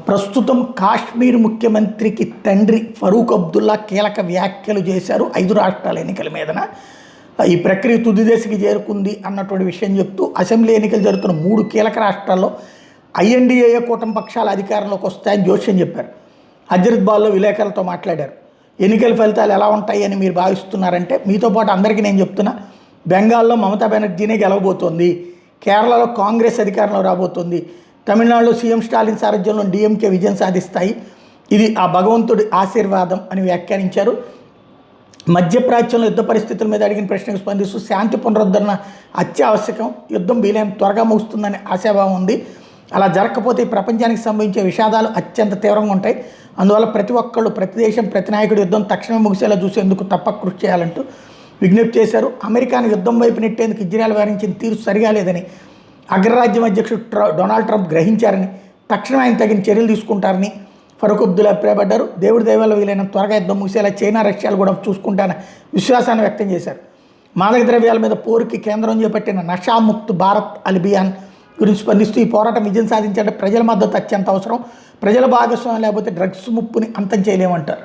ప్రస్తుతం కాశ్మీర్ ముఖ్యమంత్రికి తండ్రి ఫరూక్ అబ్దుల్లా కీలక వ్యాఖ్యలు చేశారు 5 రాష్ట్రాల ఎన్నికల మీదన. ఈ ప్రక్రియ తుది దశకి చేరుకుంది అన్నటువంటి విషయం చెప్తూ అసెంబ్లీ ఎన్నికలు జరుగుతున్న 3 కీలక రాష్ట్రాల్లో ఐఎన్డీఏ కూటమి పక్షాల అధికారంలోకి వస్తాయని జోస్యం చెప్పారు. హజరత్బాద్లో విలేకరులతో మాట్లాడారు. ఎన్నికల ఫలితాలు ఎలా ఉంటాయని మీరు భావిస్తున్నారంటే, మీతో పాటు అందరికీ నేను చెప్తున్నా, బెంగాల్లో మమతా బెనర్జీనే గెలవబోతోంది, కేరళలో కాంగ్రెస్ అధికారంలో రాబోతోంది, తమిళనాడులో సీఎం స్టాలిన్ సారథ్యంలో డీఎంకే విజయం సాధిస్తాయి, ఇది ఆ భగవంతుడి ఆశీర్వాదం అని వ్యాఖ్యానించారు. మధ్యప్రాచ్యంలో యుద్ధ పరిస్థితుల మీద అడిగిన ప్రశ్నకు స్పందిస్తూ శాంతి పునరుద్ధరణ అత్యావశ్యకం, యుద్ధం వీలైన త్వరగా ముగుస్తుందనే ఆశాభావం ఉంది, అలా జరగకపోతే ప్రపంచానికి సంభవించే విషాదాలు అత్యంత తీవ్రంగా ఉంటాయి, అందువల్ల ప్రతి ఒక్కళ్ళు, ప్రతి దేశం, ప్రతి నాయకుడు యుద్ధం తక్షణమే ముగిసేలా చూసేందుకు తప్పక కృషి చేయాలంటూ విజ్ఞప్తి చేశారు. అమెరికాను యుద్ధం వైపు నెట్టేందుకు ఇజ్రాయెల్ వ్యవహరించిన తీరు సరిగా లేదని అగ్రరాజ్యం అధ్యక్షుడు డొనాల్డ్ ట్రంప్ గ్రహించారని, తక్షణమే ఆయన తగిన చర్యలు తీసుకుంటారని ఫరూక్ అబ్దుల్లా అభిప్రాయపడ్డారు. దేవుడి దయవల్ల వీలైన త్వరగా యుద్ధం ముగిసేలా చైనా, రష్యాలు కూడా చూసుకుంటారని విశ్వాసాన్ని వ్యక్తం చేశారు. మాదక ద్రవ్యాల మీద పోరుకి కేంద్రం చేపట్టిన నషాముక్త్ భారత్ అభియాన్ గురించి స్పందిస్తూ, ఈ పోరాటం విజయం సాధించాలంటే ప్రజల మద్దతు అత్యంత అవసరం, ప్రజల భాగస్వామ్యం లేకపోతే డ్రగ్స్ ముప్పుని అంతం చేయలేమంటారు.